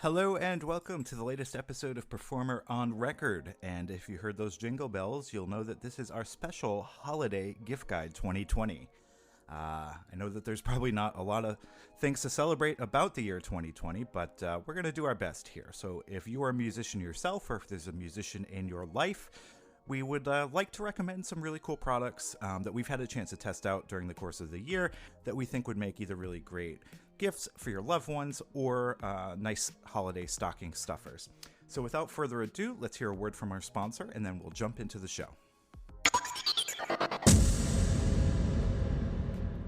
Hello and welcome to the latest episode of Performer on Record. And if you heard those jingle bells, you'll know that this is our special holiday gift guide 2020. I know that there's probably not a lot of things to celebrate about the year 2020, but we're going to do our best here. So if you are a musician yourself, or if there's a musician in your life, we would like to recommend some really cool products that we've had a chance to test out during the course of the year that we think would make either really great gifts for your loved ones or nice holiday stocking stuffers. So without further ado, let's hear a word from our sponsor and then we'll jump into the show.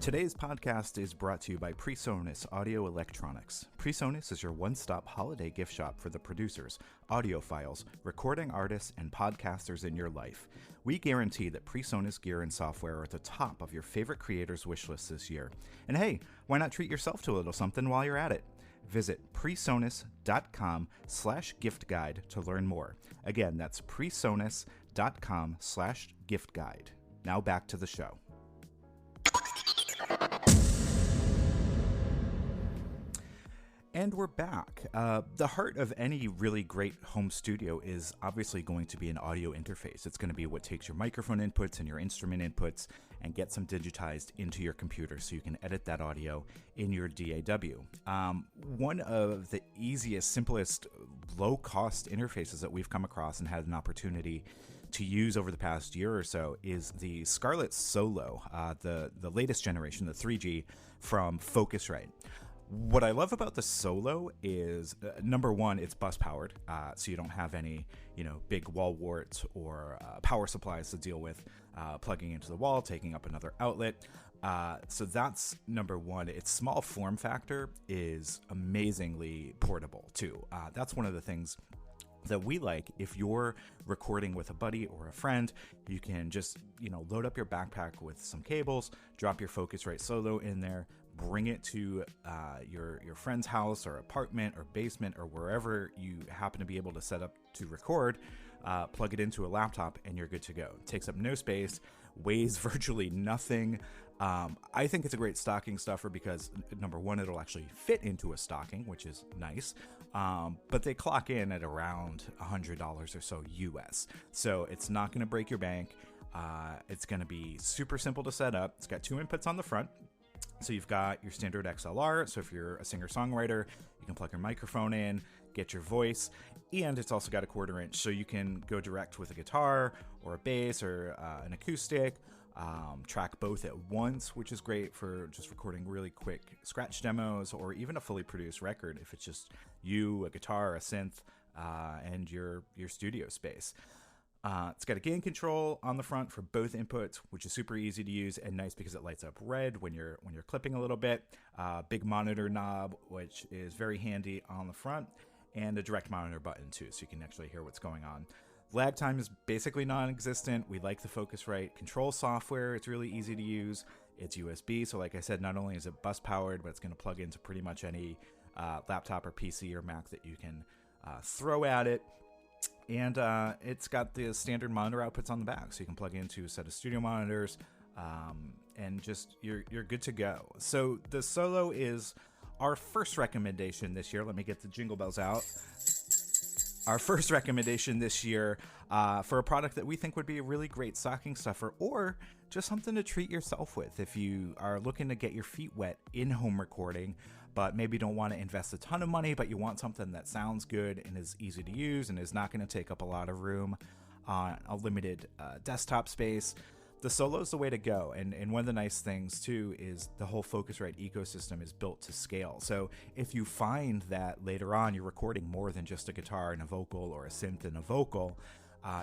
Today's podcast is brought to you by PreSonus Audio Electronics. PreSonus is your one-stop holiday gift shop for the producers, audiophiles, recording artists, and podcasters in your life. We guarantee that PreSonus gear and software are at the top of your favorite creators' wish lists this year. And hey, why not treat yourself to a little something while you're at it? Visit presonus.com/gift guide to learn more. Again, that's presonus.com/gift guide. Now back to the show. And we're back. The heart of any really great home studio is obviously going to be an audio interface. It's going to be what takes your microphone inputs and your instrument inputs and gets them digitized into your computer so you can edit that audio in your DAW. One of the easiest, simplest, low-cost interfaces that we've come across and had an opportunity to use over the past year or so is the Scarlett Solo, the latest generation, the 3G from Focusrite. What I love about the Solo is, number one, it's bus powered, so you don't have any, big wall warts or power supplies to deal with plugging into the wall, taking up another outlet. So that's number one. Its small form factor is amazingly portable too. That's one of the things that we like. If you're recording with a buddy or a friend, you can just, load up your backpack with some cables, drop your Focusrite Solo in there, bring it to your friend's house or apartment or basement or wherever you happen to be able to set up to record, plug it into a laptop, and you're good to go. It takes up no space, weighs virtually nothing. I think it's a great stocking stuffer because, number one, it'll actually fit into a stocking, which is nice. But they clock in at around $100 or so US. So it's not going to break your bank. It's going to be super simple to set up. It's got two inputs on the front. So you've got your standard XLR. So if you're a singer-songwriter, you can plug your microphone in, get your voice, and it's also got a 1/4 inch. So you can go direct with a guitar or a bass or an acoustic, track both at once, which is great for just recording really quick scratch demos or even a fully produced record if it's just you, a guitar, a synth, and your studio space. It's got a gain control on the front for both inputs, which is super easy to use and nice because it lights up red when you're clipping a little bit. Big monitor knob, which is very handy on the front, and a direct monitor button too, so you can actually hear what's going on. Lag time is basically non-existent. We like the Focusrite control software. It's really easy to use. It's USB, so like I said, not only is it bus powered, but it's going to plug into pretty much any laptop or PC or Mac that you can throw at it. And it's got the standard monitor outputs on the back, so you can plug into a set of studio monitors, and just you're good to go. So the Solo is our first recommendation this year. Let me get the jingle bells out. Our first recommendation this year for a product that we think would be a really great stocking stuffer or just something to treat yourself with if you are looking to get your feet wet in home recording, but maybe don't want to invest a ton of money, but you want something that sounds good and is easy to use and is not going to take up a lot of room on a limited desktop space. The Solo is the way to go, and one of the nice things too is the whole Focusrite ecosystem is built to scale. So if you find that later on you're recording more than just a guitar and a vocal or a synth and a vocal,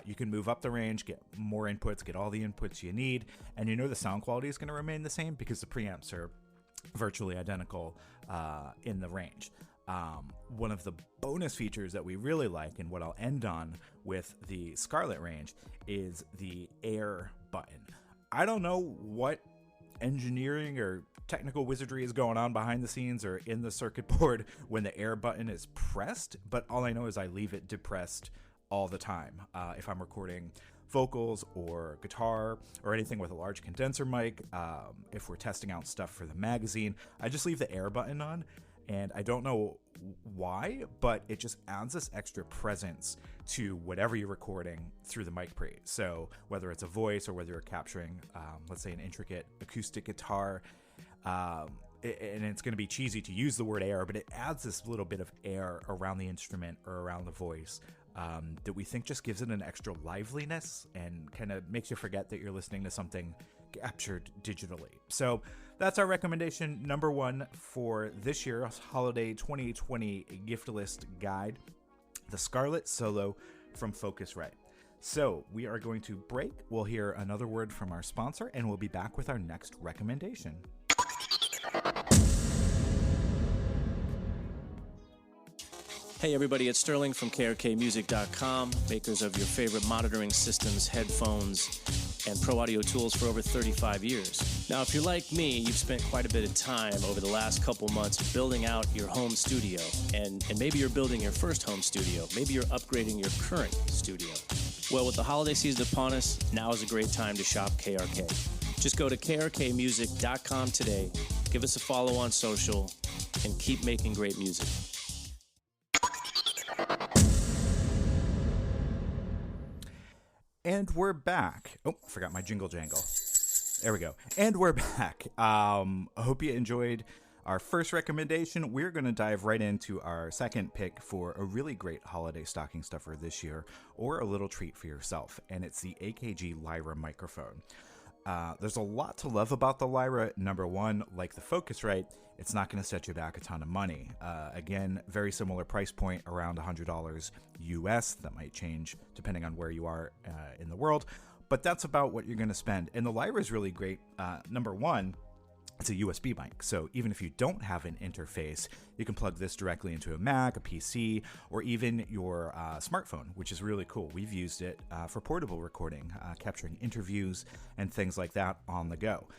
you can move up the range, get more inputs, get all the inputs you need, and the sound quality is going to remain the same because the preamps are virtually identical in the range. One of the bonus features that we really like, and what I'll end on with the Scarlett range, is the air button. I don't know what engineering or technical wizardry is going on behind the scenes or in the circuit board when the air button is pressed, but all I know is I leave it depressed all the time. If I'm recording vocals or guitar or anything with a large condenser mic, if we're testing out stuff for the magazine, I just leave the air button on. And I don't know why, but it just adds this extra presence to whatever you're recording through the mic pre. So whether it's a voice or whether you're capturing, let's say, an intricate acoustic guitar, and it's going to be cheesy to use the word air, but it adds this little bit of air around the instrument or around the voice that we think just gives it an extra liveliness and kind of makes you forget that you're listening to something captured digitally. So that's our recommendation number 1 for this year's holiday 2020 gift list guide, the Scarlett Solo from Focusrite. So we are going to break. We'll hear another word from our sponsor, and we'll be back with our next recommendation. Hey everybody, it's Sterling from krkmusic.com, makers of your favorite monitoring systems, headphones, and pro audio tools for over 35 years. Now, if you're like me, you've spent quite a bit of time over the last couple months building out your home studio, and maybe you're building your first home studio. Maybe you're upgrading your current studio. Well, with the holiday season upon us, now is a great time to shop KRK. Just go to krkmusic.com today, give us a follow on social, and keep making great music. And we're back. Oh, forgot my jingle jangle. There we go. And we're back. I hope you enjoyed our first recommendation. We're going to dive right into our second pick for a really great holiday stocking stuffer this year, or a little treat for yourself. And it's the AKG Lyra Microphone. There's a lot to love about the Lyra. Number 1, like the Focusrite, it's not going to set you back a ton of money. Again, very similar price point, around $100 US. That might change depending on where you are in the world, but that's about what you're going to spend. And the Lyra is really great. Number 1, it's a USB mic, so even if you don't have an interface, you can plug this directly into a Mac, a PC, or even your smartphone, which is really cool. We've used it for portable recording, capturing interviews and things like that on the go.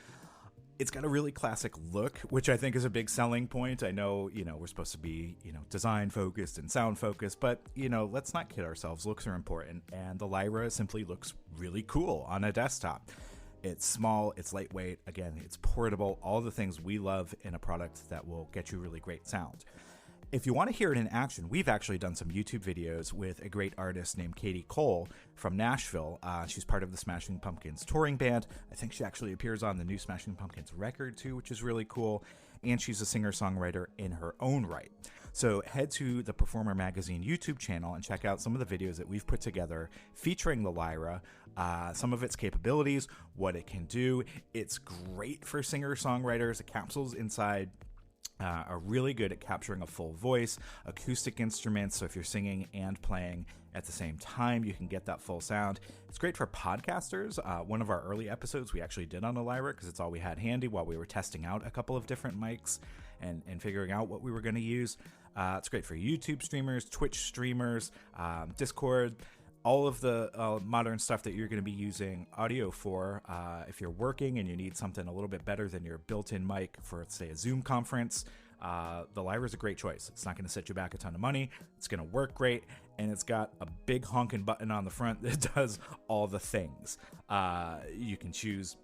It's got a really classic look, which I think is a big selling point. I know, we're supposed to be, design focused and sound focused, but, let's not kid ourselves. Looks are important, and the Lyra simply looks really cool on a desktop. It's small, it's lightweight, again, it's portable, all the things we love in a product that will get you really great sound. If you want to hear it in action, we've actually done some YouTube videos with a great artist named Katie Cole from Nashville. She's part of the Smashing Pumpkins touring band. I think she actually appears on the new Smashing Pumpkins record too, which is really cool. And she's a singer-songwriter in her own right. So head to the Performer Magazine YouTube channel and check out some of the videos that we've put together featuring the Lyra, some of its capabilities, what it can do. It's great for singer-songwriters. The capsules inside are really good at capturing a full voice, acoustic instruments, so if you're singing and playing at the same time, you can get that full sound. It's great for podcasters. One of our early episodes we actually did on a Lyra because it's all we had handy while we were testing out a couple of different mics and figuring out what we were going to use. It's great for YouTube streamers, Twitch streamers, Discord, all of the modern stuff that you're going to be using audio for. If you're working and you need something a little bit better than your built-in mic for, say, a Zoom conference, the Lyra is a great choice. It's not going to set you back a ton of money. It's going to work great, and it's got a big honking button on the front that does all the things. You can choose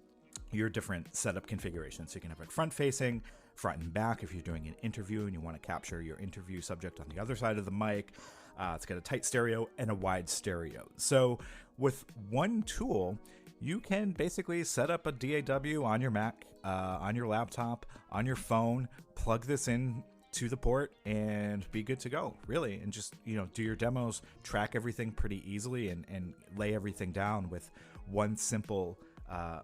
your different setup configurations. So you can have it front-facing, front and back if you're doing an interview and you want to capture your interview subject on the other side of the mic. It's got a tight stereo and a wide stereo. So with one tool, you can basically set up a DAW on your Mac, on your laptop, on your phone, plug this in to the port and be good to go, really. And just, do your demos, track everything pretty easily and lay everything down with one simple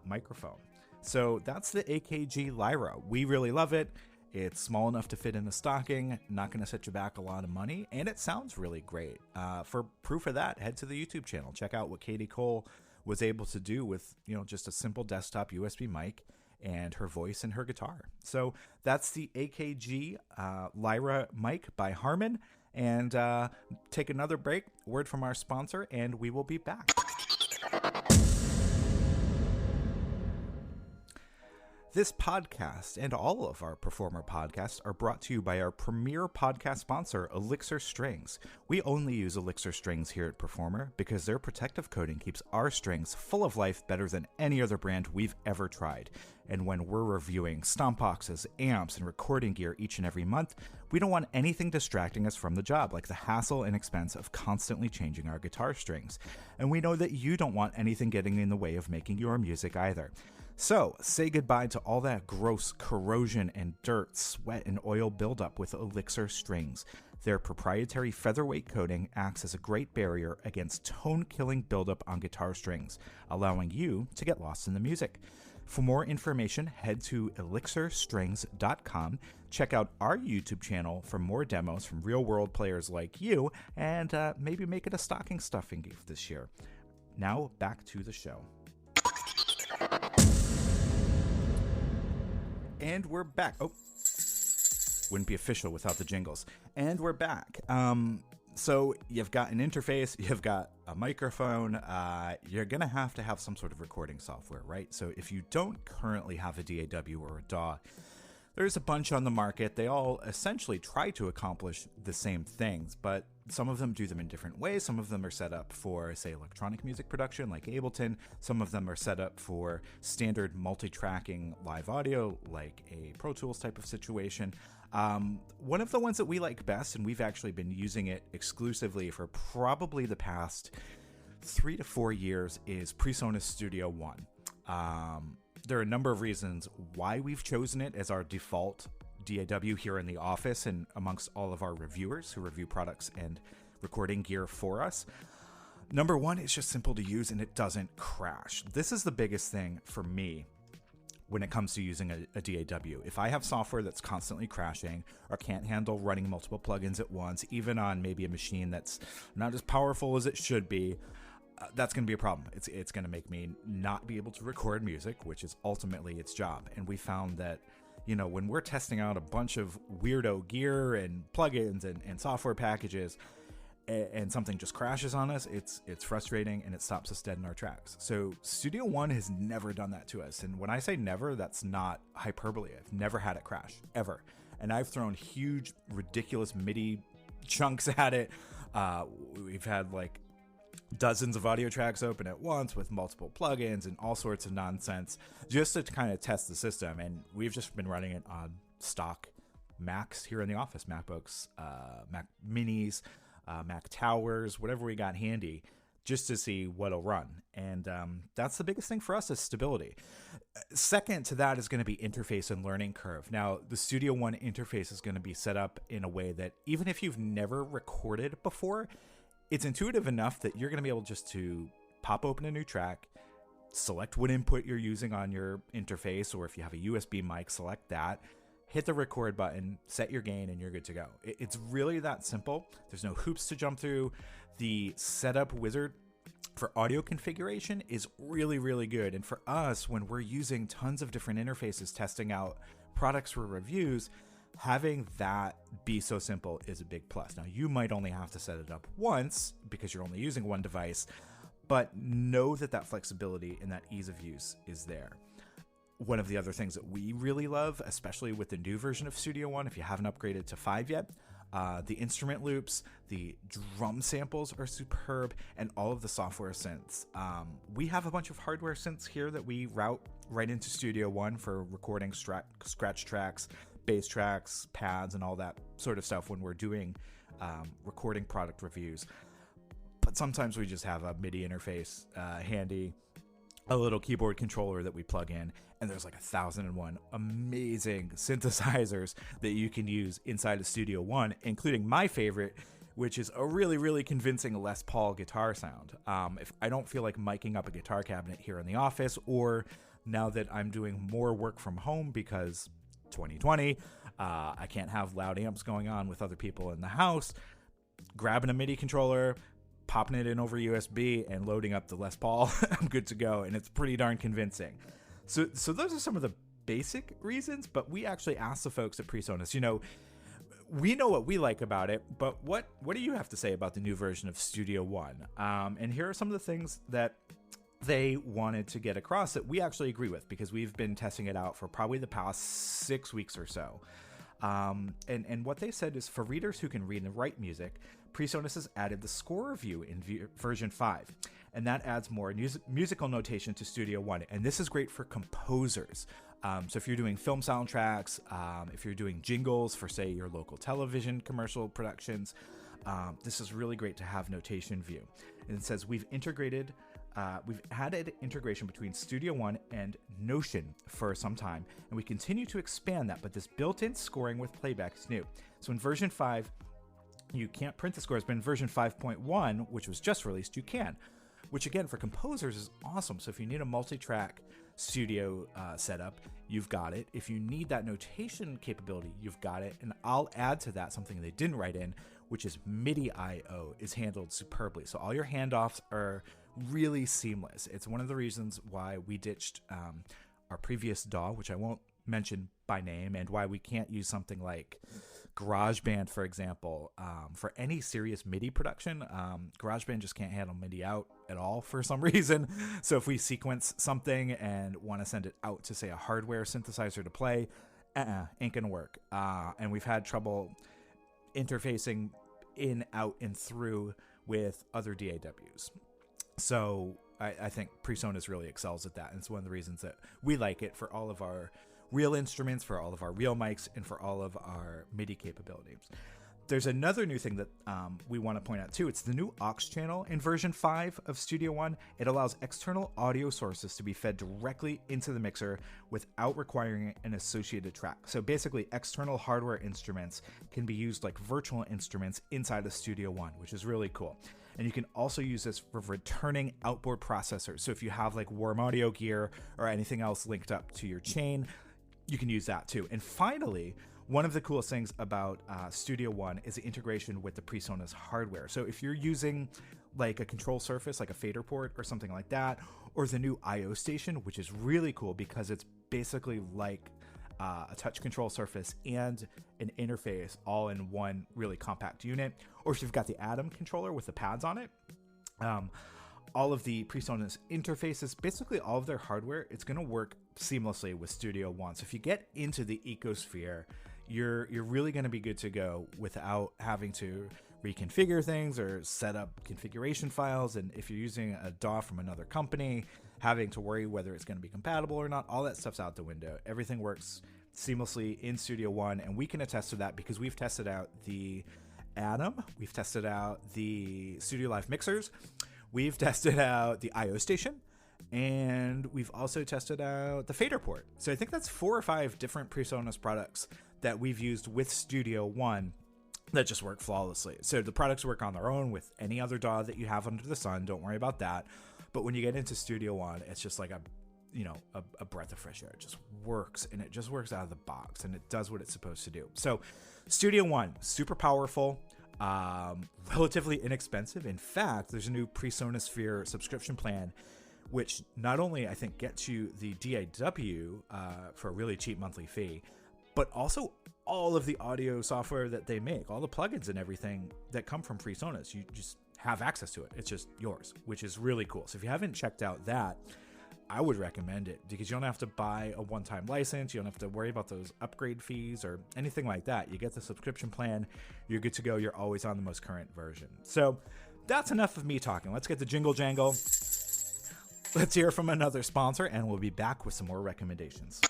microphone. So that's the AKG Lyra. We really love it. It's small enough to fit in a stocking, not going to set you back a lot of money, and it sounds really great. For proof of that, head to the YouTube channel. Check out what Katie Cole was able to do with, just a simple desktop USB mic and her voice and her guitar. So that's the AKG Lyra mic by Harman. And take another break, word from our sponsor, and we will be back. This podcast and all of our Performer podcasts are brought to you by our premier podcast sponsor, Elixir Strings. We only use Elixir Strings here at Performer because their protective coating keeps our strings full of life better than any other brand we've ever tried. And when we're reviewing stomp boxes, amps, and recording gear each and every month, we don't want anything distracting us from the job, like the hassle and expense of constantly changing our guitar strings. And we know that you don't want anything getting in the way of making your music either. So, say goodbye to all that gross corrosion and dirt, sweat, and oil buildup with Elixir Strings. Their proprietary featherweight coating acts as a great barrier against tone-killing buildup on guitar strings, allowing you to get lost in the music. For more information, head to elixirstrings.com, check out our YouTube channel for more demos from real-world players like you, and maybe make it a stocking stuffing gift this year. Now, back to the show. And we're back. Oh, wouldn't be official without the jingles. And we're back. So you've got an interface, you've got a microphone, you're going to have some sort of recording software, right? So if you don't currently have a DAW or a DAW, there's a bunch on the market. They all essentially try to accomplish the same things, but some of them do them in different ways. Some of them are set up for, say, electronic music production like Ableton. Some of them are set up for standard multi-tracking live audio like a Pro Tools type of situation. One of the ones that we like best, and we've actually been using it exclusively for probably the past 3 to 4 years, is PreSonus Studio One. There are a number of reasons why we've chosen it as our default DAW here in the office and amongst all of our reviewers who review products and recording gear for us. Number one, it's just simple to use and it doesn't crash. This is the biggest thing for me when it comes to using a DAW. If I have software that's constantly crashing or can't handle running multiple plugins at once, even on maybe a machine that's not as powerful as it should be, that's going to be a problem. It's going to make me not be able to record music, which is ultimately its job. And we found that, you know, when we're testing out a bunch of weirdo gear and plugins and software packages, and something just crashes on us, it's frustrating and it stops us dead in our tracks. So Studio One has never done that to us. And when I say never, that's not hyperbole. I've never had it crash, ever. And I've thrown huge, ridiculous MIDI chunks at it. We've had like dozens of audio tracks open at once with multiple plugins and all sorts of nonsense just to kind of test the system. And we've just been running it on stock Macs here in the office, MacBooks, Mac Minis, Mac Towers, whatever we got handy, just to see what'll run. And that's the biggest thing for us is stability. Second to that is going to be interface and learning curve. Now, the Studio One interface is going to be set up in a way that even if you've never recorded before, it's intuitive enough that you're going to be able just to pop open a new track, select what input you're using on your interface, or if you have a USB mic, select that, hit the record button, set your gain, and you're good to go. It's really that simple. There's no hoops to jump through. The setup wizard for audio configuration is really, really good. And for us, when we're using tons of different interfaces, testing out products for reviews, having that be so simple is a big plus. Now, you might only have to set it up once because you're only using one device, but know that that flexibility and that ease of use is there. One of the other things that we really love, especially with the new version of Studio One, if you haven't upgraded to 5 yet, the instrument loops, the drum samples are superb, and all of the software synths. We have a bunch of hardware synths here that we route right into Studio One for recording scratch tracks, bass tracks, pads, and all that sort of stuff when we're doing recording product reviews. But sometimes we just have a MIDI interface handy, a little keyboard controller that we plug in, and there's like 1,001 amazing synthesizers that you can use inside of Studio One, including my favorite, which is a really, really convincing Les Paul guitar sound. If I don't feel like miking up a guitar cabinet here in the office, or now that I'm doing more work from home because 2020, I can't have loud amps going on with other people in the house, grabbing a MIDI controller, popping it in over USB, and loading up the Les Paul, I'm good to go, and it's pretty darn convincing. So those are some of the basic reasons, but we actually asked the folks at PreSonus, you know, we know what we like about it, but what do you have to say about the new version of Studio One? And here are some of the things that they wanted to get across that we actually agree with, because we've been testing it out for probably the past 6 weeks or so. And what they said is, for readers who can read and write music, PreSonus has added the score view in version 5, and that adds more musical notation to Studio One. And this is great for composers. So if you're doing film soundtracks, if you're doing jingles for, say, your local television commercial productions, this is really great to have notation view. And it says we've added integration between Studio One and Notion for some time, and we continue to expand that, but this built-in scoring with playback is new. So in version 5, you can't print the scores, but in version 5.1, which was just released, you can, which again, for composers is awesome. So if you need a multi-track studio setup, you've got it. If you need that notation capability, you've got it. And I'll add to that something they didn't write in, which is MIDI I/O is handled superbly. So all your handoffs are really seamless. It's one of the reasons why we ditched our previous DAW, which I won't mention by name, and why we can't use something like GarageBand, for example, for any serious MIDI production. GarageBand just can't handle MIDI out at all for some reason. So if we sequence something and want to send it out to, say, a hardware synthesizer to play, ain't gonna work. And we've had trouble interfacing in, out, and through with other DAWs. So I think PreSonus really excels at that, and it's one of the reasons that we like it for all of our real instruments, for all of our real mics, and for all of our MIDI capabilities. There's another new thing that we want to point out too. It's the new aux channel in version 5 of Studio One. It allows external audio sources to be fed directly into the mixer without requiring an associated track. So basically, external hardware instruments can be used like virtual instruments inside of Studio One, which is really cool. And you can also use this for returning outboard processors. So if you have like warm audio gear or anything else linked up to your chain, you can use that too. And finally, one of the coolest things about Studio One is the integration with the PreSonus hardware. So if you're using like a control surface, like a fader port or something like that, or the new I/O station, which is really cool because it's basically like a touch control surface and an interface all in one really compact unit, or if you've got the Atom controller with the pads on it, all of the PreSonus interfaces, basically all of their hardware, it's going to work seamlessly with Studio One. So if you get into the ecosphere, you're really going to be good to go without having to reconfigure things or set up configuration files. And if you're using a DAW from another company, having to worry whether it's going to be compatible or not, all that stuff's out the window. Everything works seamlessly in Studio One, and we can attest to that because we've tested out the Atom, we've tested out the Studio Live mixers, we've tested out the I/O station, and we've also tested out the fader port. So I think that's 4 or 5 different PreSonus products that we've used with Studio One that just work flawlessly. So the products work on their own with any other DAW that you have under the sun. Don't worry about that. But when you get into Studio One, it's just like a breath of fresh air. It just works, and it just works out of the box, and it does what it's supposed to do. So Studio One, super powerful, relatively inexpensive. In fact, there's a new PreSonus Sphere subscription plan, which not only I think gets you the DAW for a really cheap monthly fee, but also all of the audio software that they make, all the plugins and everything that come from PreSonus. You just have access to it. It's just yours, which is really cool. So if you haven't checked out that, I would recommend it because you don't have to buy a one-time license. You don't have to worry about those upgrade fees or anything like that. You get the subscription plan. You're good to go. You're always on the most current version. So that's enough of me talking. Let's get the jingle jangle. Let's hear from another sponsor, and we'll be back with some more recommendations.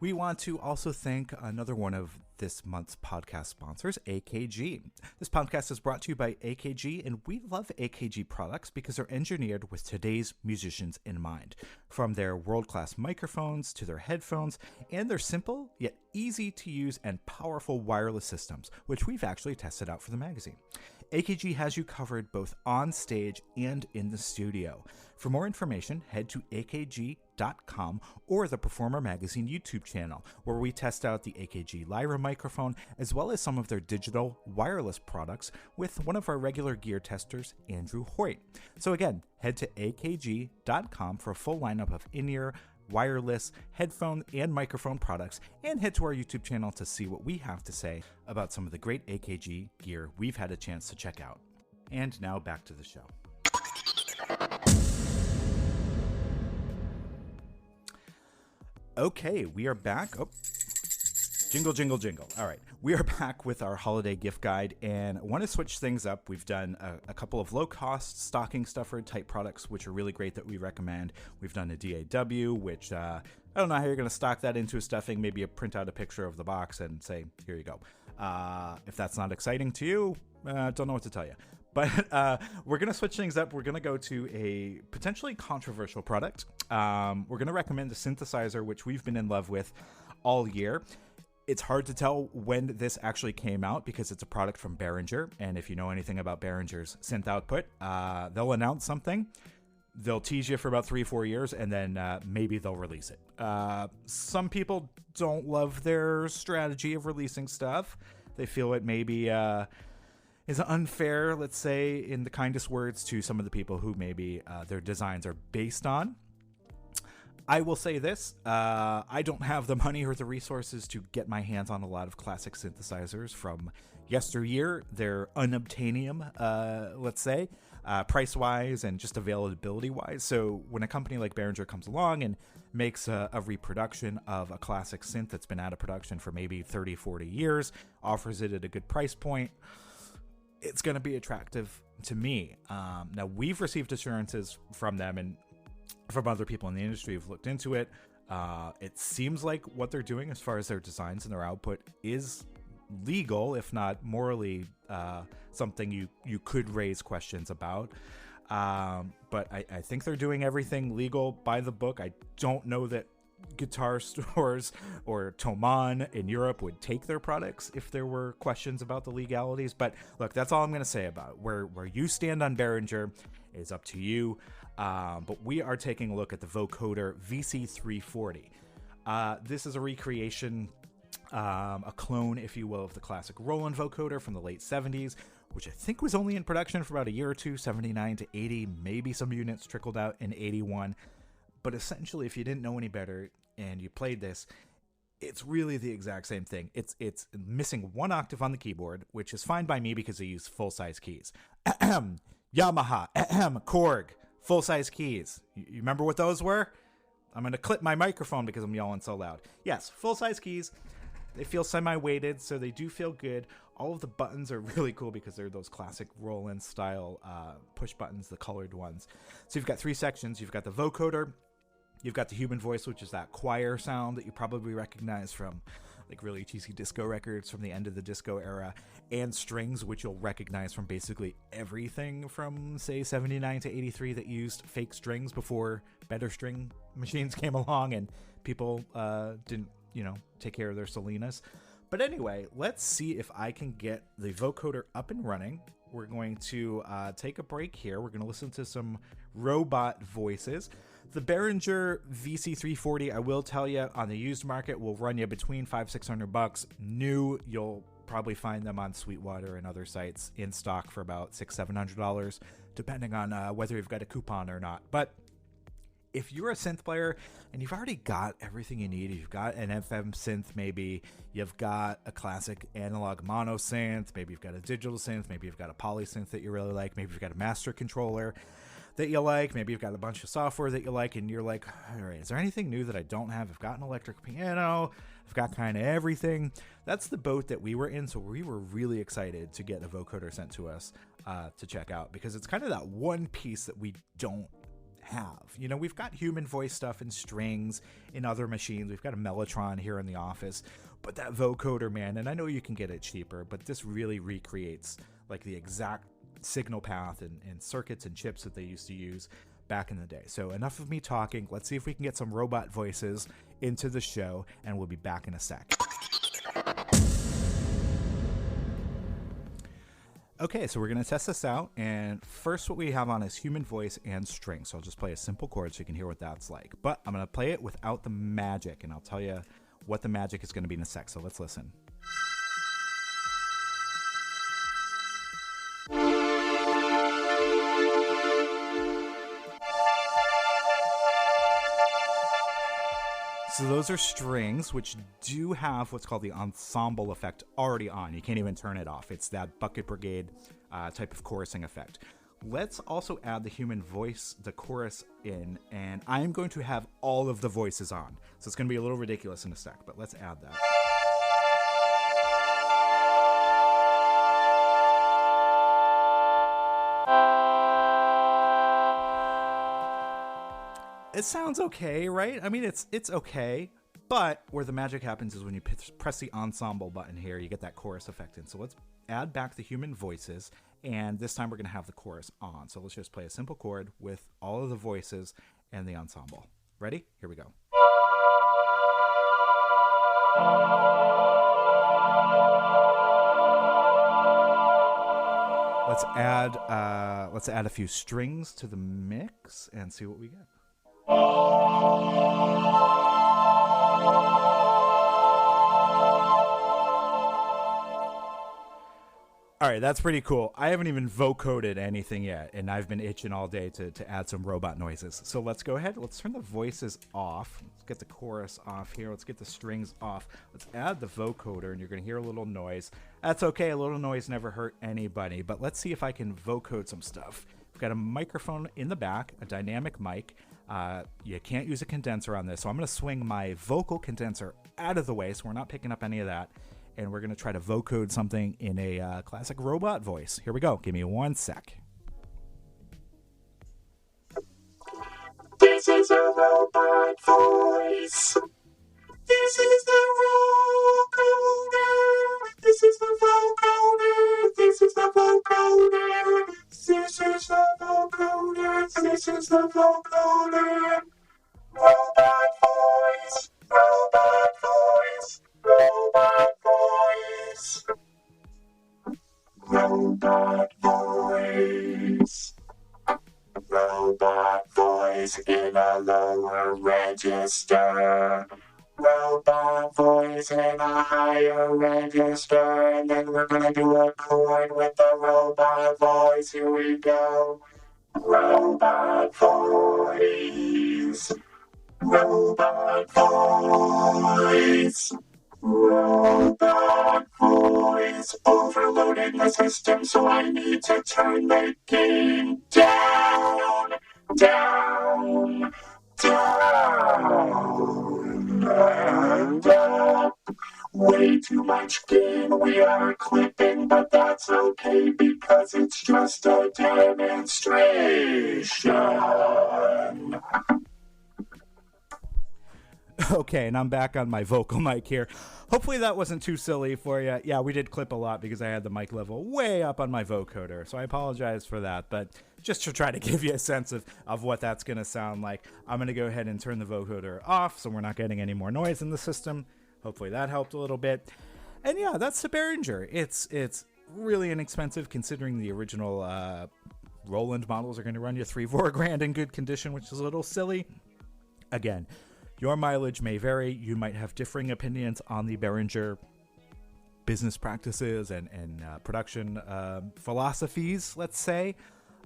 We want to also thank another one of this month's podcast sponsors, AKG. This podcast is brought to you by AKG, and we love AKG products because they're engineered with today's musicians in mind. From their world-class microphones to their headphones and their simple yet easy to use and powerful wireless systems, which we've actually tested out for the magazine. AKG has you covered both on stage and in the studio. For more information, head to akg.com or the Performer Magazine YouTube channel, where we test out the AKG Lyra Microphone as well as some of their digital wireless products with one of our regular gear testers, Andrew Hoyt. So again, head to akg.com for a full lineup of in-ear, wireless, headphone, and microphone products, and head to our YouTube channel to see what we have to say about some of the great AKG gear we've had a chance to check out. And now back to the show. Okay, we are back. Oh, jingle, jingle, jingle. All right, we are back with our holiday gift guide, and I want to switch things up. We've done a couple of low-cost stocking stuffer type products, which are really great that we recommend. We've done a DAW, which I don't know how you're going to stock that into a stuffing. Maybe you print out a picture of the box and say, here you go. If that's not exciting to you, don't know what to tell you. But we're going to switch things up. We're going to go to a potentially controversial product. We're going to recommend a synthesizer, which we've been in love with all year. It's hard to tell when this actually came out because it's a product from Behringer. And if you know anything about Behringer's synth output, they'll announce something. They'll tease you for about 3-4 years, and then maybe they'll release it. Some people don't love their strategy of releasing stuff. They feel it maybe is unfair, let's say, in the kindest words, to some of the people who maybe their designs are based on. I will say this, I don't have the money or the resources to get my hands on a lot of classic synthesizers from yesteryear. They're unobtainium, let's say, price-wise and just availability-wise. So when a company like Behringer comes along and makes a reproduction of a classic synth that's been out of production for maybe 30, 40 years, offers it at a good price point, it's going to be attractive to me. Now, we've received assurances from them and from other people in the industry who've looked into it. It seems like what they're doing as far as their designs and their output is legal, if not morally something you could raise questions about. But I think they're doing everything legal by the book. I don't know that guitar stores or Thomann in Europe would take their products if there were questions about the legalities. But look, that's all I'm going to say about it. Where you stand on Behringer is up to you. But we are taking a look at the vocoder VC340. This is a recreation, a clone, if you will, of the classic Roland vocoder from the late 70s, which I think was only in production for about a year or two, 79 to 80. Maybe some units trickled out in 81. But essentially, if you didn't know any better and you played this, it's really the exact same thing. It's missing one octave on the keyboard, which is fine by me because I use full-size keys. Yamaha, Korg, full-size keys. You remember what those were? I'm going to clip my microphone because I'm yelling so loud. Yes, full-size keys. They feel semi-weighted, so they do feel good. All of the buttons are really cool because they're those classic Roland-style push buttons, the colored ones. So you've got 3 sections. You've got the vocoder. You've got the human voice, which is that choir sound that you probably recognize from like really cheesy disco records from the end of the disco era, and strings, which you'll recognize from basically everything from, say, 79 to 83 that used fake strings before better string machines came along and people didn't, take care of their Salinas. But anyway, let's see if I can get the vocoder up and running. We're going to take a break here. We're going to listen to some robot voices. The Behringer VC340, I will tell you, on the used market will run you between $500-$600. New, you'll probably find them on Sweetwater and other sites in stock for about $600-$700, depending on whether you've got a coupon or not. But if you're a synth player and you've already got everything you need, you've got an FM synth, maybe you've got a classic analog mono synth, maybe you've got a digital synth, maybe you've got a poly synth that you really like, maybe you've got a master controller that you like, maybe you've got a bunch of software that you like, and you're like, all right, is there anything new that I don't have? I've got an electric piano, I've got kind of everything. That's the boat that we were in, so we were really excited to get a vocoder sent to us to check out, because it's kind of that one piece that we don't have. We've got human voice stuff and strings in other machines. We've got a Mellotron here in the office, but that vocoder, man, and I know you can get it cheaper, but this really recreates like the exact signal path and circuits and chips that they used to use back in the day. So enough of me talking. Let's see if we can get some robot voices into the show, and we'll be back in a sec. Okay, so we're going to test this out, and first what we have on is human voice and string. So I'll just play a simple chord so you can hear what that's like. But I'm going to play it without the magic, and I'll tell you what the magic is going to be in a sec. So let's listen. So those are strings, which do have what's called the ensemble effect already on. You can't even turn it off. It's that Bucket Brigade type of chorusing effect. Let's also add the human voice, the chorus in, and I'm going to have all of the voices on. So it's going to be a little ridiculous in a sec, but let's add that. It sounds okay, right? I mean, it's okay, but where the magic happens is when you press the ensemble button here, you get that chorus effect in. So let's add back the human voices, and this time we're going to have the chorus on. So let's just play a simple chord with all of the voices and the ensemble. Ready? Here we go. Let's add a few strings to the mix and see what we get. All right, that's pretty cool. I haven't even vocoded anything yet, and I've been itching all day to add some robot noises. So let's go ahead. Let's turn the voices off. Let's get the chorus off here. Let's get the strings off. Let's add the vocoder, and you're going to hear a little noise. That's okay. A little noise never hurt anybody, but let's see if I can vocode some stuff. We've got a microphone in the back, a dynamic mic. You can't use a condenser on this, so I'm going to swing my vocal condenser out of the way so we're not picking up any of that. And we're going to try to vocode something in a classic robot voice. Here we go. Give me 1 sec. This is a robot voice. This is the vocoder. This is the vocoder. This is the vocoder. This is the vocoder. This is the vocoder. Robot voice. Robot voice. Robot voice. Robot voice. Robot voice in a lower register. Robot voice in a higher register. And then we're gonna do a chord with the robot voice. Here we go. Robot voice. Robot voice. Robot voice. Overloading the system, so I need to turn the gain down. Down. Down. And up. Way too much gain we are clipping, but that's okay because it's just a demonstration. Okay, and I'm back on my vocal mic here. Hopefully that wasn't too silly for you. Yeah, we did clip a lot because I had the mic level way up on my vocoder, so I apologize for that. But just to try to give you a sense of what that's going to sound like, I'm going to go ahead and turn the vocoder off so we're not getting any more noise in the system. Hopefully that helped a little bit. And yeah, that's the Behringer. It's really inexpensive considering the original Roland models are going to run you $3-4 grand in good condition, which is a little silly. Again, your mileage may vary. You might have differing opinions on the Behringer business practices and production philosophies, let's say.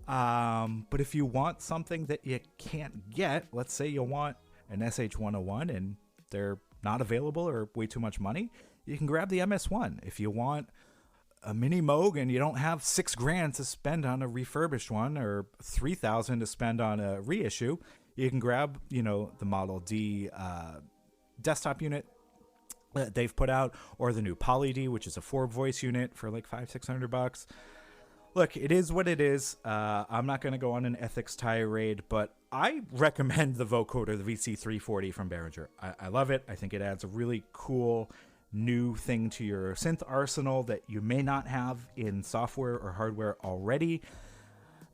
But if you want something that you can't get, let's say you want an SH-101 and they're not available or way too much money, you can grab the MS-1. If you want a mini Moog and you don't have $6 grand to spend on a refurbished one or $3,000 to spend on a reissue, you can grab, the Model D desktop unit that they've put out, or the new Poly D, which is a 4-voice unit for like $500-600. Look, it is what it is. I'm not going to go on an ethics tirade, but I recommend the vocoder, the VC340 from Behringer. I love it. I think it adds a really cool new thing to your synth arsenal that you may not have in software or hardware already.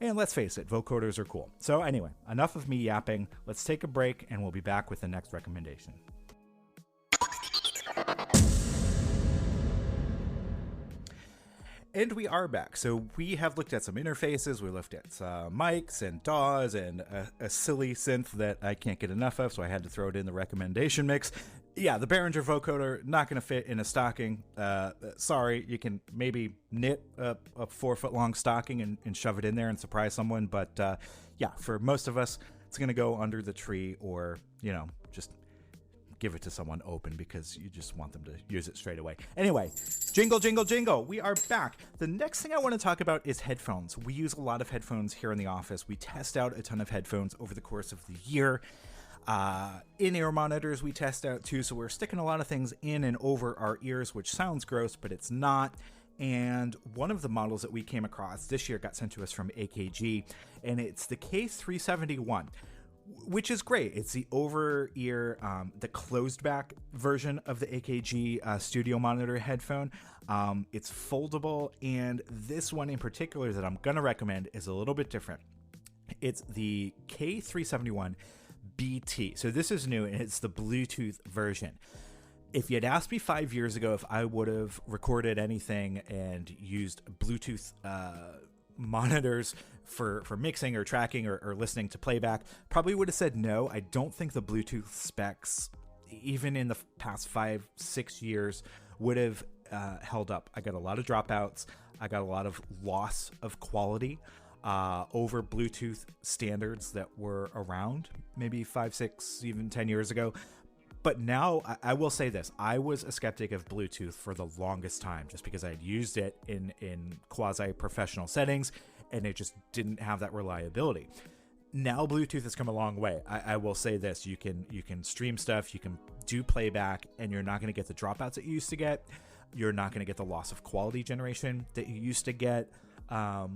And let's face it, vocoders are cool. So anyway, enough of me yapping. Let's take a break, and we'll be back with the next recommendation. And we are back. So we have looked at some interfaces. We looked at some mics and DAWs and a silly synth that I can't get enough of, so I had to throw it in the recommendation mix. Yeah, the Behringer vocoder, not going to fit in a stocking. Sorry, you can maybe knit a 4-foot-long stocking and shove it in there and surprise someone. But yeah, for most of us, it's going to go under the tree or, just give it to someone open because you just want them to use it straight away. Anyway, jingle, jingle, jingle. We are back. The next thing I want to talk about is headphones. We use a lot of headphones here in the office. We test out a ton of headphones over the course of the year. In-ear monitors we test out too, so we're sticking a lot of things in and over our ears, which sounds gross, but it's not. And one of the models that we came across this year got sent to us from AKG, and it's the K371, which is great. It's the over-ear, the closed-back version of the AKG studio monitor headphone. It's foldable, and this one in particular that I'm going to recommend is a little bit different. It's the K371 BT. So this is new, and it's the Bluetooth version. If you had asked me 5 years ago if I would have recorded anything and used Bluetooth monitors for mixing or tracking or listening to playback, probably would have said no. I don't think the Bluetooth specs, even in the past 5-6 years, would have held up. I got a lot of dropouts. I got a lot of loss of quality over Bluetooth standards that were around maybe 5, 6, even 10 years ago. But now I will say this. I was a skeptic of Bluetooth for the longest time just because I had used it in quasi-professional settings and it just didn't have that reliability. Now Bluetooth has come a long way. I will say this. You can stream stuff, you can do playback, and you're not going to get the dropouts that you used to get. You're not going to get the loss of quality generation that you used to get. I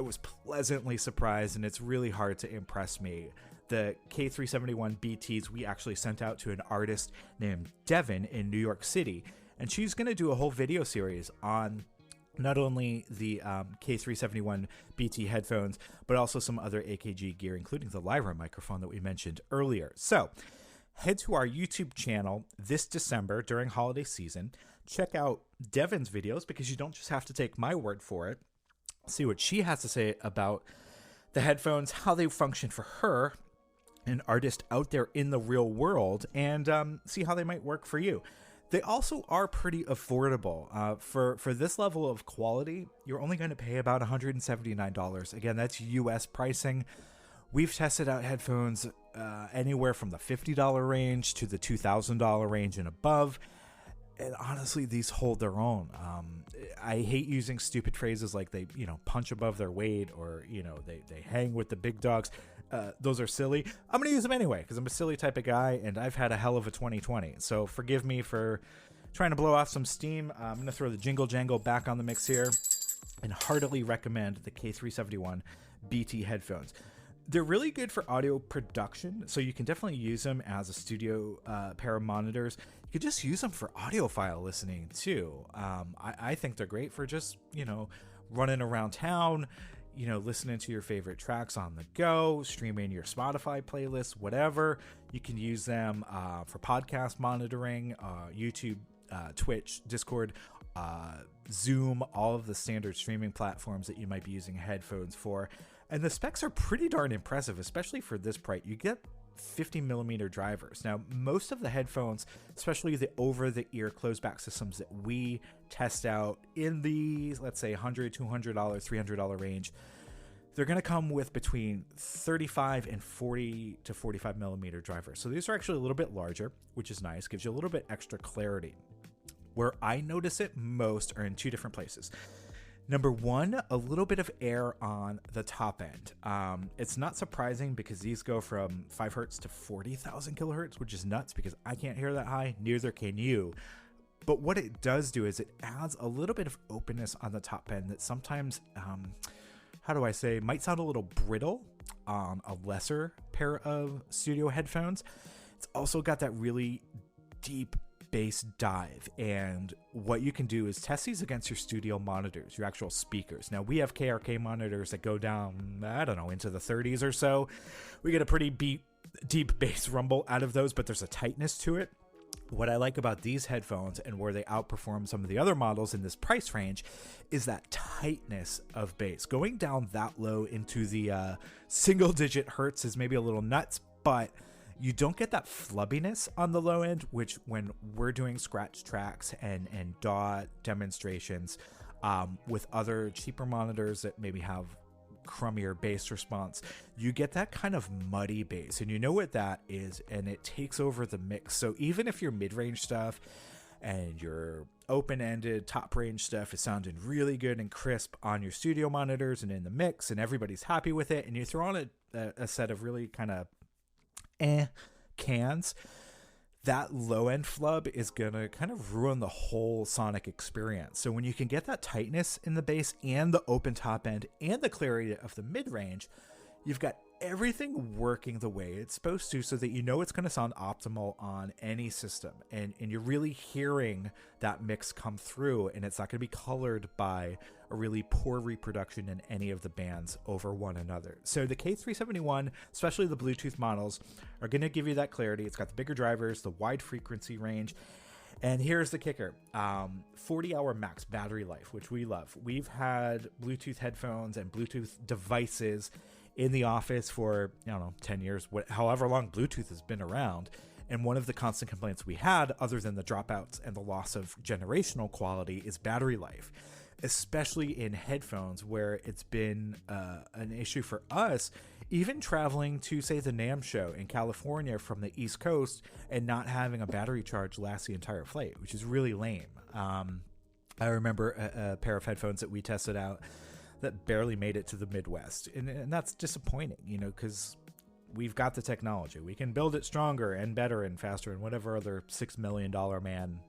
was pleasantly surprised, and it's really hard to impress me. The K371 BTs we actually sent out to an artist named Devin in New York City, and she's going to do a whole video series on not only the K371 BT headphones, but also some other AKG gear, including the Lyra microphone that we mentioned earlier. So head to our YouTube channel this December during holiday season. Check out Devin's videos because you don't just have to take my word for it. See what she has to say about the headphones, how they function for her, an artist out there in the real world, and see how they might work for you. They also are pretty affordable. For this level of quality, you're only going to pay about $179. Again, that's US pricing. We've tested out headphones anywhere from the $50 range to the $2,000 range and above. And honestly, these hold their own. I hate using stupid phrases like they, punch above their weight or, they hang with the big dogs. Those are silly. I'm going to use them anyway because I'm a silly type of guy and I've had a hell of a 2020. So forgive me for trying to blow off some steam. I'm going to throw the jingle jangle back on the mix here and heartily recommend the K371 BT headphones. They're really good for audio production, so you can definitely use them as a studio pair of monitors. You could just use them for audiophile listening too. I think they're great for just, running around town, listening to your favorite tracks on the go, streaming your Spotify playlist, whatever. You can use them for podcast monitoring, YouTube, Twitch, Discord, Zoom, all of the standard streaming platforms that you might be using headphones for. And the specs are pretty darn impressive, especially for this price. You get 50mm drivers. Now, most of the headphones, especially the over-the-ear closed-back systems that we test out in the, let's say, $100, $200, $300 range, they're going to come with between 35 and 40 to 45mm drivers. So these are actually a little bit larger, which is nice. Gives you a little bit extra clarity. Where I notice it most are in two different places. Number one, a little bit of air on the top end. It's not surprising because these go from 5 hertz to 40,000 kilohertz, which is nuts because I can't hear that high, neither can you. But what it does do is it adds a little bit of openness on the top end that sometimes, might sound a little brittle on a lesser pair of studio headphones. It's also got that really deep bass dive, and what you can do is test these against your studio monitors, your actual speakers. Now we have KRK monitors that go down, into the 30s or so. We get a pretty deep bass rumble out of those, but there's a tightness to it. What I like about these headphones and where they outperform some of the other models in this price range is that tightness of bass. Going down that low into the single digit hertz is maybe a little nuts, but you don't get that flubbiness on the low end, which when we're doing scratch tracks and DAW demonstrations with other cheaper monitors that maybe have crummier bass response. You get that kind of muddy bass, and you know what that is, and it takes over the mix. So even if your mid-range stuff and your open-ended top-range stuff is sounding really good and crisp on your studio monitors and in the mix, and everybody's happy with it, and you throw on a set of really kind of cans, that low-end flub is going to kind of ruin the whole sonic experience. So when you can get that tightness in the bass and the open top end and the clarity of the mid-range, you've got everything working the way it's supposed to, so that you know it's going to sound optimal on any system, and you're really hearing that mix come through, and it's not going to be colored by a really poor reproduction in any of the bands over one another. So the K371, especially the Bluetooth models, are going to give you that clarity. It's got the bigger drivers, the wide frequency range, and here's the kicker. 40-hour max battery life, which we love. We've had Bluetooth headphones and Bluetooth devices in the office for, 10 years, however long Bluetooth has been around. And one of the constant complaints we had, other than the dropouts and the loss of generational quality, is battery life, especially in headphones, where it's been an issue for us, even traveling to, say, the NAMM show in California from the East Coast and not having a battery charge last the entire flight, which is really lame. I remember a pair of headphones that we tested out that barely made it to the Midwest. And that's disappointing, because we've got the technology. We can build it stronger and better and faster and whatever other $6 million man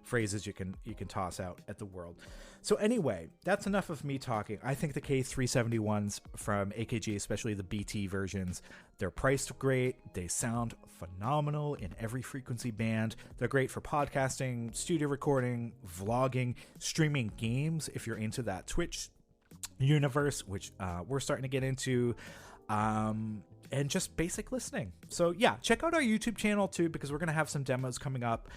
phrases you can toss out at the world. So anyway, that's enough of me talking. I think the K371s from AKG, especially the BT versions, they're priced great. They sound phenomenal in every frequency band. They're great for podcasting, studio recording, vlogging, streaming games if you're into that Twitch universe, which we're starting to get into, and just basic listening. So yeah, check out our YouTube channel too, because we're going to have some demos coming up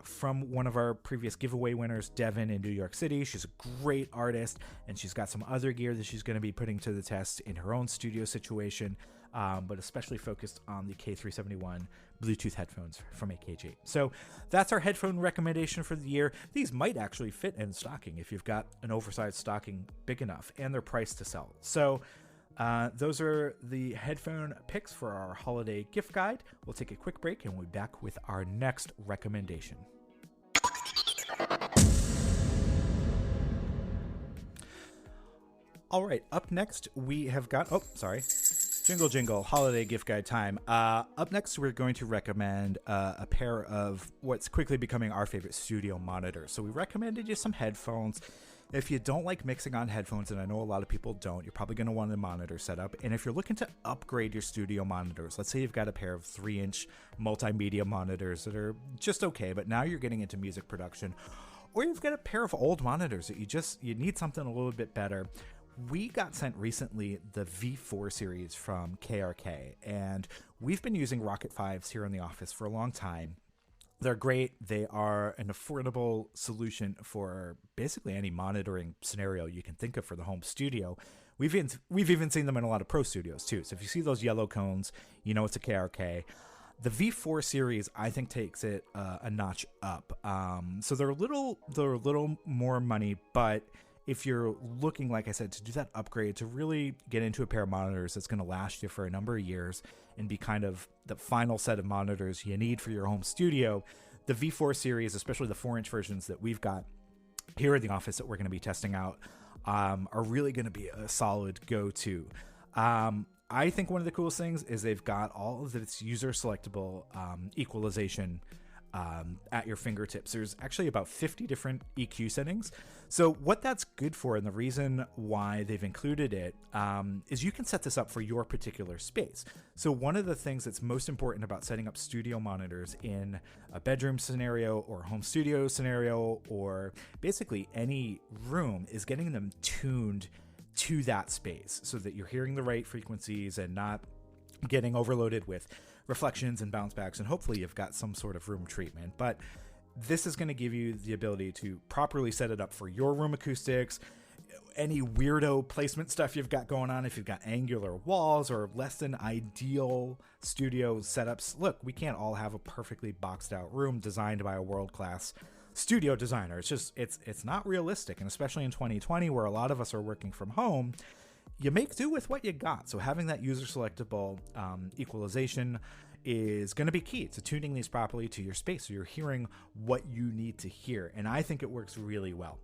from one of our previous giveaway winners, Devin in New York City. She's a great artist, and she's got some other gear that she's going to be putting to the test in her own studio situation, but especially focused on the K371 Bluetooth headphones from AKG. So that's our headphone recommendation for the year. These might actually fit in stocking if you've got an oversized stocking big enough, and they're priced to sell. So those are the headphone picks for our holiday gift guide. We'll take a quick break, and we'll be back with our next recommendation. All right, up next we have got, Jingle, holiday gift guide time. Up next, we're going to recommend a pair of what's quickly becoming our favorite studio monitors. So we recommended you some headphones. If you don't like mixing on headphones, and I know a lot of people don't, you're probably going to want a monitor setup. And if you're looking to upgrade your studio monitors, let's say you've got a pair of 3-inch multimedia monitors that are just okay, but now you're getting into music production, or you've got a pair of old monitors that you need something a little bit better. We got sent recently the V4 series from KRK, and we've been using Rocket 5s here in the office for a long time. They're great. They are an affordable solution for basically any monitoring scenario you can think of for the home studio. We've even seen them in a lot of pro studios too. So if you see those yellow cones, you know it's a KRK. The V4 series, I think, takes it a notch up. So they're a little more money, but if you're looking, like I said, to do that upgrade, to really get into a pair of monitors that's going to last you for a number of years and be kind of the final set of monitors you need for your home studio, the V4 series, especially the 4-inch versions that we've got here in the office that we're going to be testing out, are really going to be a solid go-to. I think one of the coolest things is they've got all of this user selectable equalization at your fingertips. There's actually about 50 different EQ settings. So what that's good for, and the reason why they've included it, is you can set this up for your particular space. So one of the things that's most important about setting up studio monitors in a bedroom scenario or home studio scenario, or basically any room, is getting them tuned to that space so that you're hearing the right frequencies and not getting overloaded with reflections and bounce backs, and hopefully you've got some sort of room treatment. But this is going to give you the ability to properly set it up for your room acoustics, any weirdo placement stuff you've got going on, if you've got angular walls or less than ideal studio setups. Look, we can't all have a perfectly boxed out room designed by a world-class studio designer. It's just, it's not realistic. And especially in 2020, where a lot of us are working from home, you make do with what you got. So having that user selectable equalization is going to be key to tuning these properly to your space, so you're hearing what you need to hear. And I think it works really well.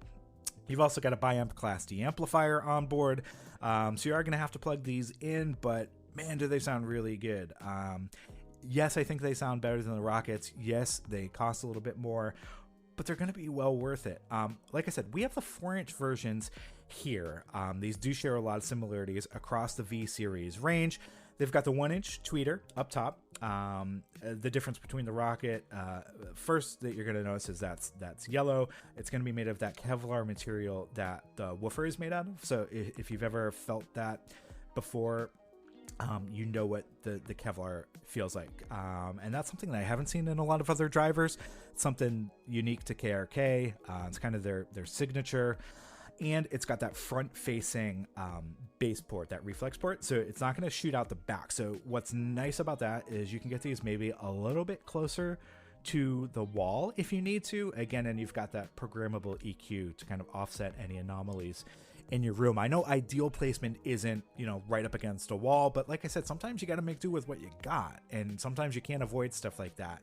You've also got a biamp class D amplifier on board, so you are going to have to plug these in, but man, do they sound really good. Yes, I think they sound better than the Rockets. Yes, they cost a little bit more, but they're going to be well worth it. Like I said, we have the 4-inch versions here. These do share a lot of similarities across the V series range. They've got the 1-inch tweeter up top. The difference between the Rocket, first that you're going to notice is that's yellow. It's going to be made of that Kevlar material that the woofer is made out of. So if you've ever felt that before, you know what the Kevlar feels like. And that's something that I haven't seen in a lot of other drivers. It's something unique to KRK. It's kind of their signature. And it's got that front-facing bass port, that reflex port, so it's not going to shoot out the back. So what's nice about that is you can get these maybe a little bit closer to the wall if you need to. Again, and you've got that programmable EQ to kind of offset any anomalies in your room. I know ideal placement isn't, right up against a wall, but like I said, sometimes you got to make do with what you got, and sometimes you can't avoid stuff like that.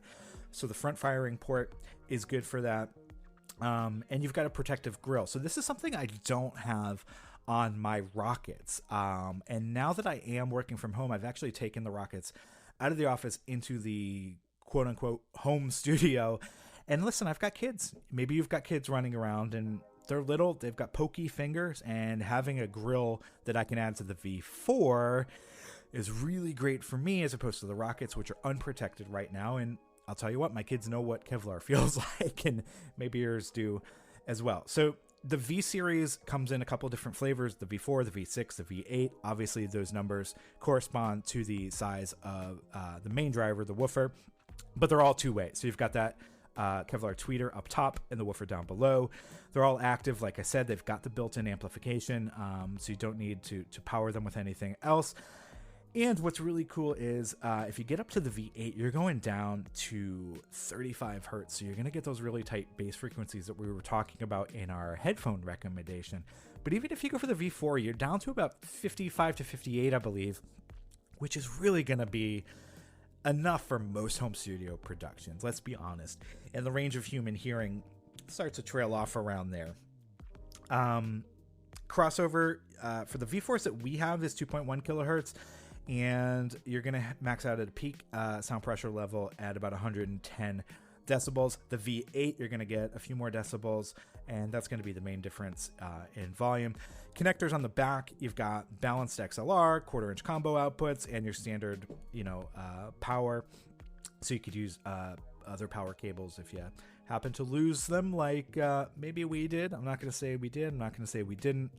So the front firing port is good for that. And you've got a protective grill. So this is something I don't have on my Rockets. And now that I am working from home, I've actually taken the Rockets out of the office into the quote unquote home studio. And listen, I've got kids. Maybe you've got kids running around and they're little, they've got pokey fingers, and having a grill that I can add to the V4 is really great for me as opposed to the Rockets, which are unprotected right now. And I'll tell you what, my kids know what Kevlar feels like, and maybe yours do as well. So the V series comes in a couple different flavors, the V4, the V6, the V8. Obviously, those numbers correspond to the size of the main driver, the woofer, but they're all two-way. So you've got that Kevlar tweeter up top and the woofer down below. They're all active. Like I said, they've got the built-in amplification, so you don't need to power them with anything else. And what's really cool is if you get up to the V8, you're going down to 35 hertz. So you're going to get those really tight bass frequencies that we were talking about in our headphone recommendation. But even if you go for the V4, you're down to about 55 to 58, I believe, which is really going to be enough for most home studio productions. Let's be honest. And the range of human hearing starts to trail off around there. Crossover for the V4s that we have is 2.1 kilohertz. And you're going to max out at a peak sound pressure level at about 110 decibels. The V8, you're going to get a few more decibels, and that's going to be the main difference in volume. Connectors on the back, you've got balanced XLR, 1/4-inch combo outputs, and your standard, power. So you could use other power cables if you happen to lose them, like maybe we did. I'm not going to say we did. I'm not going to say we didn't.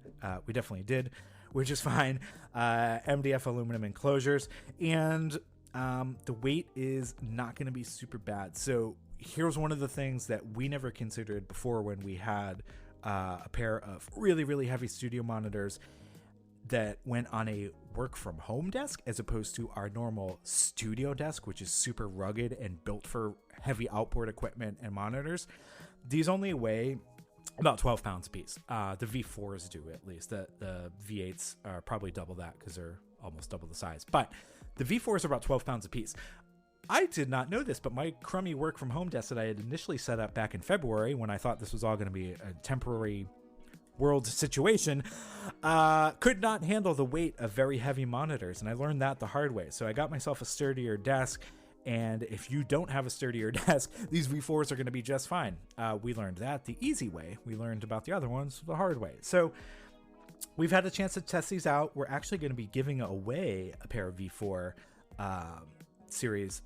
We definitely did, which is fine. MDF aluminum enclosures, and the weight is not going to be super bad. So here's one of the things that we never considered before when we had a pair of really, really heavy studio monitors that went on a work from home desk as opposed to our normal studio desk, which is super rugged and built for heavy outboard equipment and monitors. These only weigh about 12 pounds a piece. The V4s do, at least. The V8s are probably double that because they're almost double the size. But the V4s are about 12 pounds a piece. I did not know this, but my crummy work from home desk that I had initially set up back in February, when I thought this was all going to be a temporary world situation, could not handle the weight of very heavy monitors. And I learned that the hard way. So I got myself a sturdier desk. And if you don't have a sturdier desk, these V4s are going to be just fine. We learned that the easy way. We learned about the other ones the hard way. So we've had a chance to test these out. We're actually going to be giving away a pair of V4 series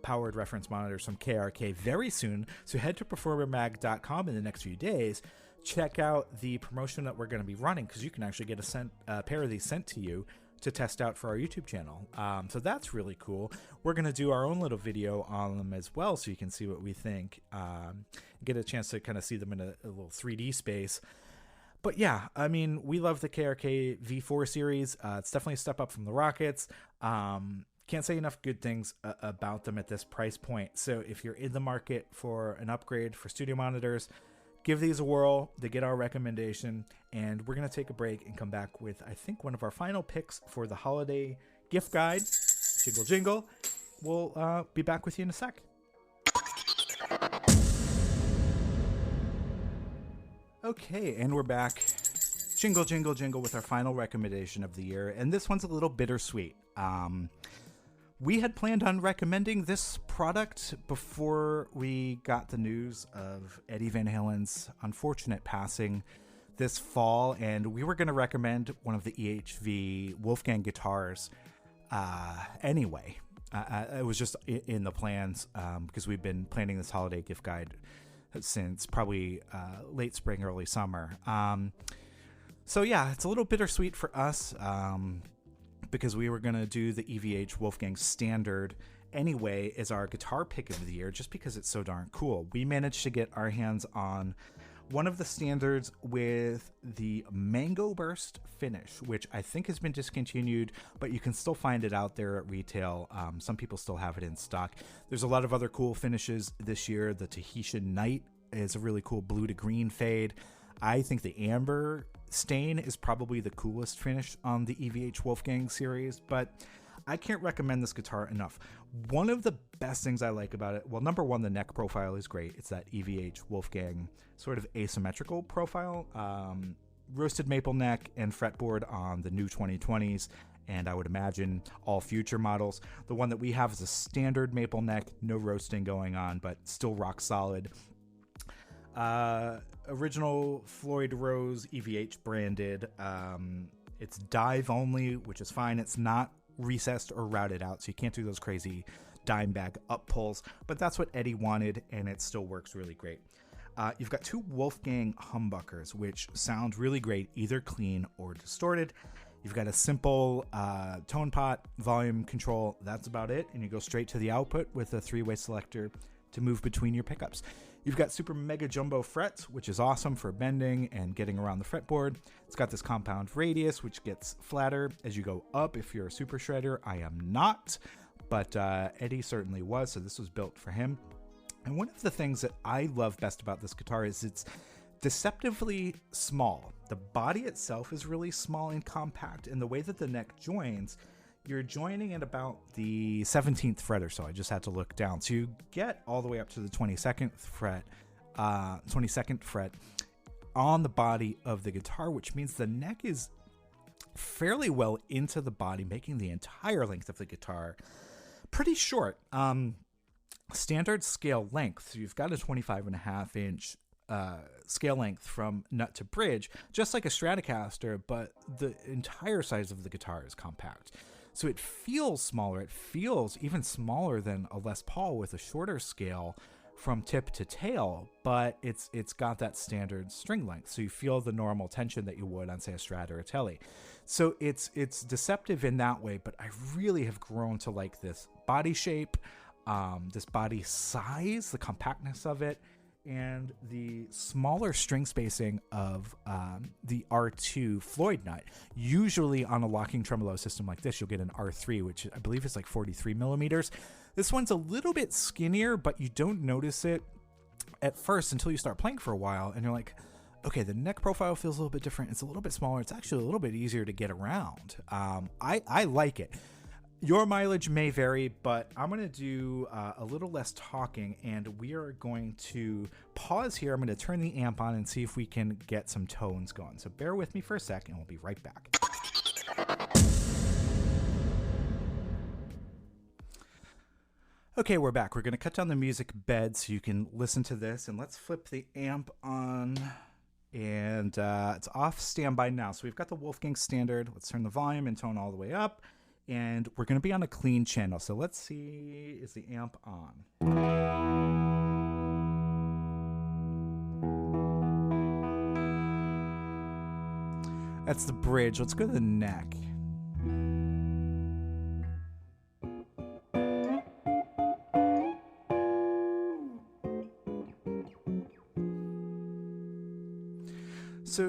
powered reference monitors from KRK very soon. So head to performermag.com in the next few days. Check out the promotion that we're going to be running, because you can actually get a pair of these sent to you to test out for our YouTube channel. So that's really cool. We're going to do our own little video on them as well, so you can see what we think. Get a chance to kind of see them in a little 3D space. But yeah, I mean, we love the KRK V4 series. It's definitely a step up from the Rockets. Can't say enough good things about them at this price point. So if you're in the market for an upgrade for studio monitors, give these a whirl to get our recommendation. And we're going to take a break and come back with, I think, one of our final picks for the holiday gift guide. Jingle, jingle. We'll be back with you in a sec. Okay, and we're back. Jingle, jingle, jingle with our final recommendation of the year. And this one's a little bittersweet. We had planned on recommending this product before we got the news of Eddie Van Halen's unfortunate passing this fall, and we were going to recommend one of the EHV Wolfgang guitars anyway. It was just in the plans because we've been planning this holiday gift guide since probably late spring, early summer. So yeah, it's a little bittersweet for us. Because we were going to do the EVH Wolfgang Standard anyway as our guitar pick of the year, just because it's so darn cool. We managed to get our hands on one of the standards with the Mango Burst finish, which I think has been discontinued, but you can still find it out there at retail. Some people still have it in stock. There's a lot of other cool finishes this year. The Tahitian Night is a really cool blue to green fade. I think the Amber Stain is probably the coolest finish on the EVH Wolfgang series, but I can't recommend this guitar enough. One of the best things I like about it, well, number one, the neck profile is great. It's that EVH Wolfgang sort of asymmetrical profile. Roasted maple neck and fretboard on the new 2020s, and I would imagine all future models. The one that we have is a standard maple neck, no roasting going on, but still rock solid. Original Floyd Rose EVH branded. It's dive only, which is fine. It's not recessed or routed out, so you can't do those crazy dime bag up pulls, but that's what Eddie wanted, and it still works really great. You've got two Wolfgang humbuckers, which sound really great, either clean or distorted. You've got a simple tone pot, volume control, that's about it, and you go straight to the output with a three-way selector to move between your pickups. You've got super mega jumbo frets, which is awesome for bending and getting around the fretboard. It's got this compound radius, which gets flatter as you go up if you're a super shredder. I am not, but Eddie certainly was, so this was built for him. And one of the things that I love best about this guitar is it's deceptively small. The body itself is really small and compact, and the way that the neck joins, you're joining at about the 17th fret or so. I just had to look down. So you get all the way up to the 22nd fret on the body of the guitar, which means the neck is fairly well into the body, making the entire length of the guitar pretty short. Standard scale length, so you've got a 25.5 inch scale length from nut to bridge, just like a Stratocaster, but the entire size of the guitar is compact. So it feels smaller. It feels even smaller than a Les Paul with a shorter scale from tip to tail, but it's got that standard string length. So you feel the normal tension that you would on, say, a Strat or a Tele. So it's deceptive in that way, but I really have grown to like this body shape, this body size, the compactness of it, and the smaller string spacing of the R2 Floyd nut. Usually on a locking tremolo system like this, you'll get an R3, which I believe is like 43 millimeters. This one's a little bit skinnier, but you don't notice it at first until you start playing for a while, and you're like, okay, the neck profile feels a little bit different. It's a little bit smaller. It's actually a little bit easier to get around. I like it. Your mileage may vary, but I'm going to do a little less talking, and we are going to pause here. I'm going to turn the amp on and see if we can get some tones going. So bear with me for a sec, and we'll be right back. Okay, we're back. We're going to cut down the music bed so you can listen to this, and let's flip the amp on, and it's off standby now. So we've got the Wolfgang Standard. Let's turn the volume and tone all the way up. And we're going to be on a clean channel. So let's see, is the amp on? That's the bridge. Let's go to the neck.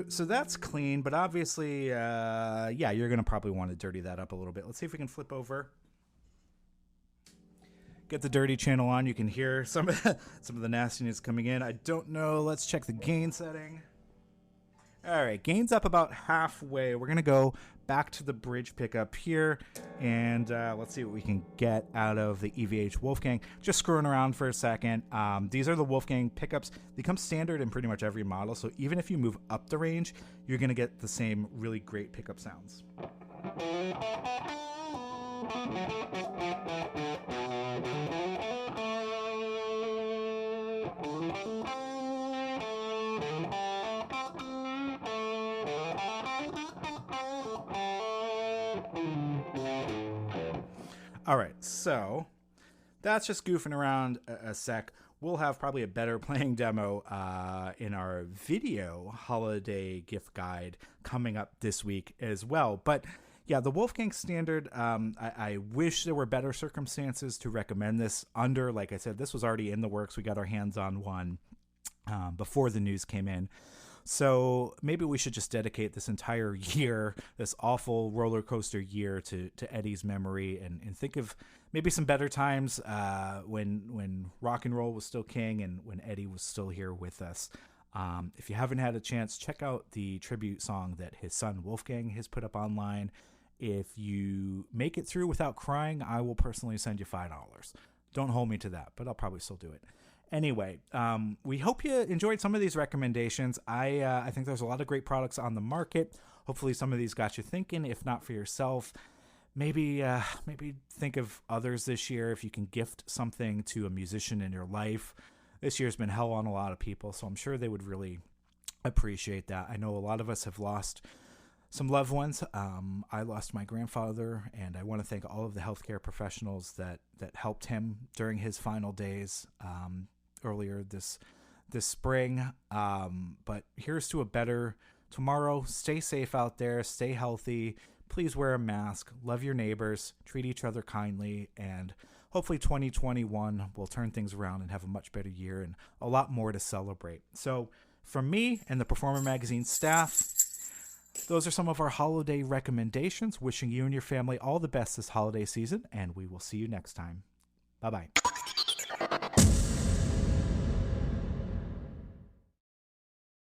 So that's clean, but obviously, you're going to probably want to dirty that up a little bit. Let's see if we can flip over. Get the dirty channel on. You can hear some of the nastiness coming in. I don't know. Let's check the gain setting. All right, gain's up about halfway. We're going to go back to the bridge pickup here, and let's see what we can get out of the EVH Wolfgang. Just screwing around for a second. These are the Wolfgang pickups. They come standard in pretty much every model, so even if you move up the range, you're going to get the same really great pickup sounds. All right, so that's just goofing around a sec. We'll have probably a better playing demo in our video holiday gift guide coming up this week as well. But yeah, the Wolfgang Standard, I wish there were better circumstances to recommend this under. Like I said, this was already in the works. We got our hands on one before the news came in. So maybe we should just dedicate this entire year, this awful roller coaster year, to Eddie's memory and think of maybe some better times when rock and roll was still king and when Eddie was still here with us. If you haven't had a chance, check out the tribute song that his son Wolfgang has put up online. If you make it through without crying, I will personally send you $5. Don't hold me to that, but I'll probably still do it. Anyway, we hope you enjoyed some of these recommendations. I think there's a lot of great products on the market. Hopefully some of these got you thinking, if not for yourself. Maybe think of others this year if you can gift something to a musician in your life. This year's been hell on a lot of people, so I'm sure they would really appreciate that. I know a lot of us have lost some loved ones. I lost my grandfather, and I want to thank all of the healthcare professionals that helped him during his final days earlier this spring. But here's to a better tomorrow. Stay safe out there. Stay healthy. Please wear a mask. Love your neighbors. Treat each other kindly. And hopefully 2021 will turn things around and have a much better year and a lot more to celebrate. So from me and the Performer Magazine staff, those are some of our holiday recommendations. Wishing you and your family all the best this holiday season, and we will see you next time. Bye-bye.